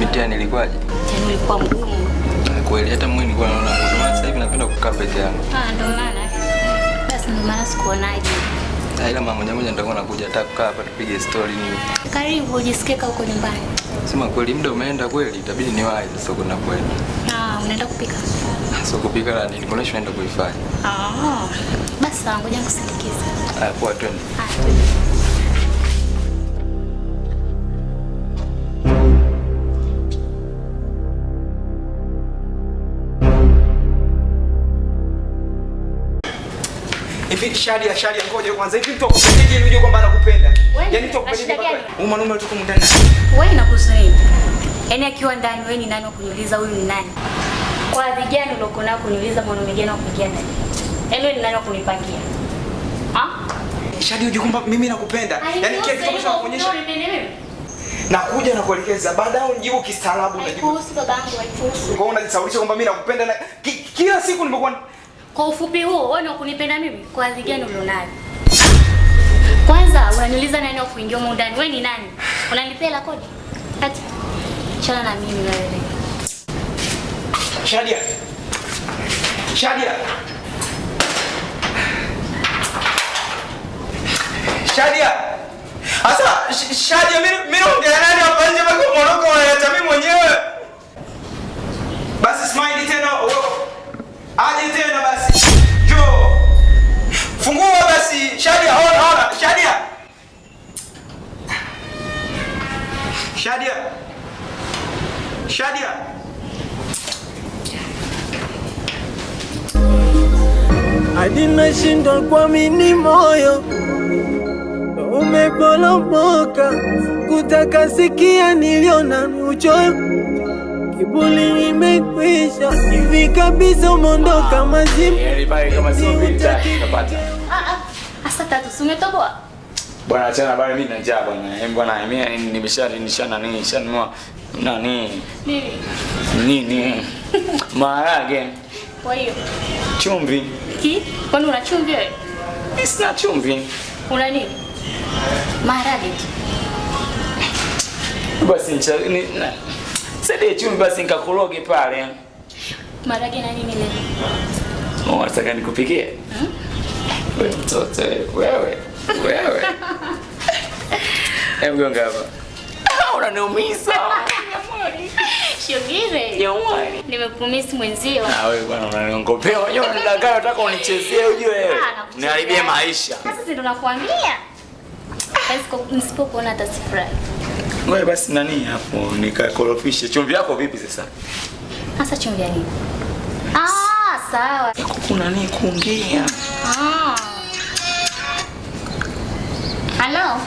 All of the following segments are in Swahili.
Mitihani ilikuwaje? Yaani ilikuwa mgumu. Kweli hata mimi nilikuwa naona ndio maana sasa hivi napenda kukaa peke yangu. Ndio maana. Basi ndio maana sikuonaje. Ila mama moja nitakuwa nakuja hata kukaa hapa tupige story nini. Karibu ujisikie kama uko nyumbani. Sema kweli muda umeenda kweli, itabidi niwahi sasa kuna kwenda. Unaenda kupika? Sio kupika la nini? Kuna naenda kuifanya. Basi ngoja nikusindikize. Poa twende. Hivi Shadia ngoja kwanza. Hivi mtu akupendeje unajua kwamba anakupenda? Yaani mtu akupendeje mpaka huyu mwanaume alitoka ndani. Wewe inakuhusu nini? Yaani akiwa ndani wewe ni nani wa kuniuliza huyu ni nani? Kwa adhi gani ulioko nao kuniuliza mwanaume gani wa kuingia ndani? Yaani wewe ni nani wa kunipangia? Shadia unajua kwamba mimi nakupenda. Yaani kile kitu cha kuonyesha nakuja na kuelekeza baadaye unijibu kistaarabu unajibu. Kuhusu babangu haihusu. Kwa hiyo unajisaulisha kwamba mimi nakupenda na kila siku nimekuwa. Kwa ufupi huo, wewe unanipenda mimi? Kwa adhi gani ulionayo? Kwanza unaniuliza nani wa kuingia huko ndani? Wewe ni nani? Unanilipia la kodi? Ati chana na mimi na wewe. Shadia. Asa Shadia mimi naongea nani hapa nje mpaka unaondoka unaleta mimi mwenyewe. Basi smile tena. Aje tena basi. Jo. Fungua basi. Shadia, ona. Shadia. Hadi nashindwa kuamini moyo umeporomoka, kutaka sikia niliona uchoyo, kiburi imekwisha, hivi kabisa umondoka mazimu. Kama sio vita napata. Asa tatu umetoboa? Bwana achana bali mimi na njaa bwana. Bwana mimi nimeshanishana nini? Shanunua nani? Nini? Maharage. Kwa hiyo chumvi. Kwani una chumvi wewe? Sina chumvi. Una nini? Maharage. Basi sasa chumvi basi nikakoroge pale. Maharage na nini leo? Unataka nikupikie? Wewe mtoto wewe. Mgonga hapa. Unaniumiza. Shogire. Jamani. Nimekumisi mwenzio. Wewe bwana unaniongopea. Wewe unataka unichezee ujue wewe. Niharibie maisha. Sasa si ndo nakwambia. Nisipokuona hata sifurahi. Wewe basi nani hapo nikakorofishe. Chumvi yako vipi sasa? Sasa chumvi ya nini? Sawa. Kuna nini kuongea? Halo.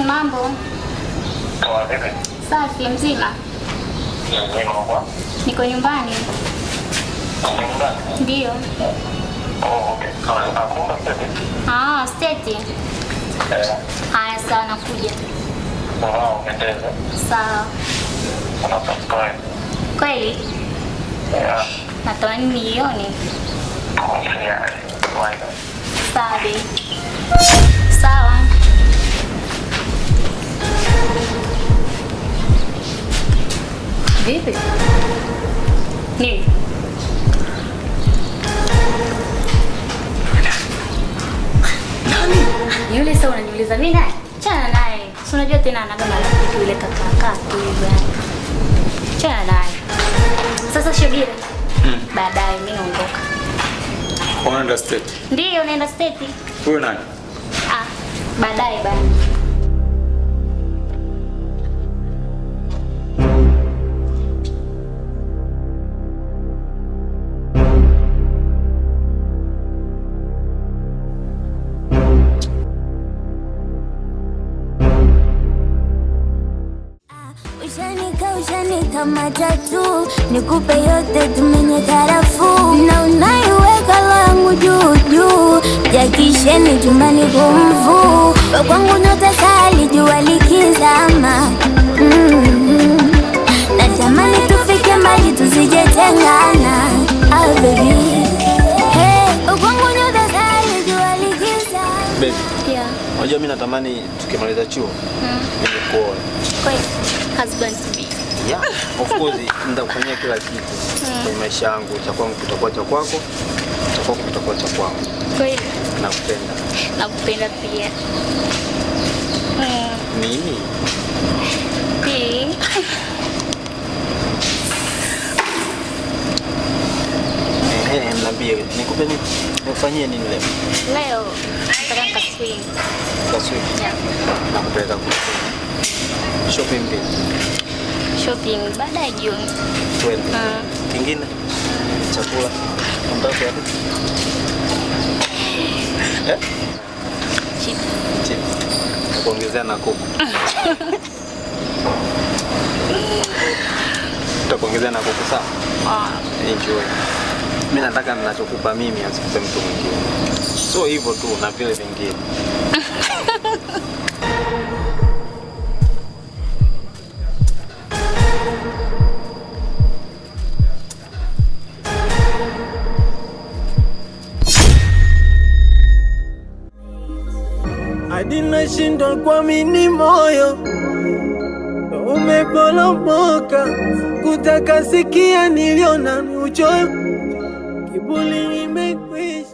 Mambo. Safi mzima. Niko nyumbani. Ndio. Steti. Haya sawa nakuja. Sawa. Kweli? Natamani nione. Sawa. Vipi? Nini? Nani? Yule sasa unaniuliza mimi naye? Chana naye. Si unajua tena anaga marafiki yule kaka tu hivyo. Chana naye. Sasa Shogire. Baadaye mimi naondoka. Unaenda state? Ndio naenda state. Wewe nani? Baadaye bana. Ushanika matatu nikupe yote tumenye karafuu na unaiweka langu juu jakisheni chumbani kumvu kwangu nyota sali jua likizama natamani tufike mbali tusijetengana baby kwangu nyota sali jua likizama baby. Unajua mimi natamani tukimaliza chuo nikuoe. Kweli? husband to be. Yeah, of course nitakufanyia kila kitu kwenye maisha yangu. Cha kwangu kitakuwa cha kwako, cha kwako kitakuwa cha kwangu. Kweli? Nakupenda. Nakupenda pia. Nini? Pia. Niambie, nikupe nini? Nifanyie nini leo? Leo nataka nikaswim. Kaswim? Yeah. Nakupeleka kwa shopping pia. Shopping baadaye jioni. Twende. Kingine? Chakula. Unataka wapi? Chip. Chip. Kuongezea na kuku. Tutakuongezea na kuku sawa? Enjoy. Mimi nataka ninachokupa mimi asikupe mtu mwingine. So hivyo tu na vile vingine. hadi nashindwa kuamini, moyo umeporomoka, kutaka sikia niliona uchoyo, kiburi imekwisha.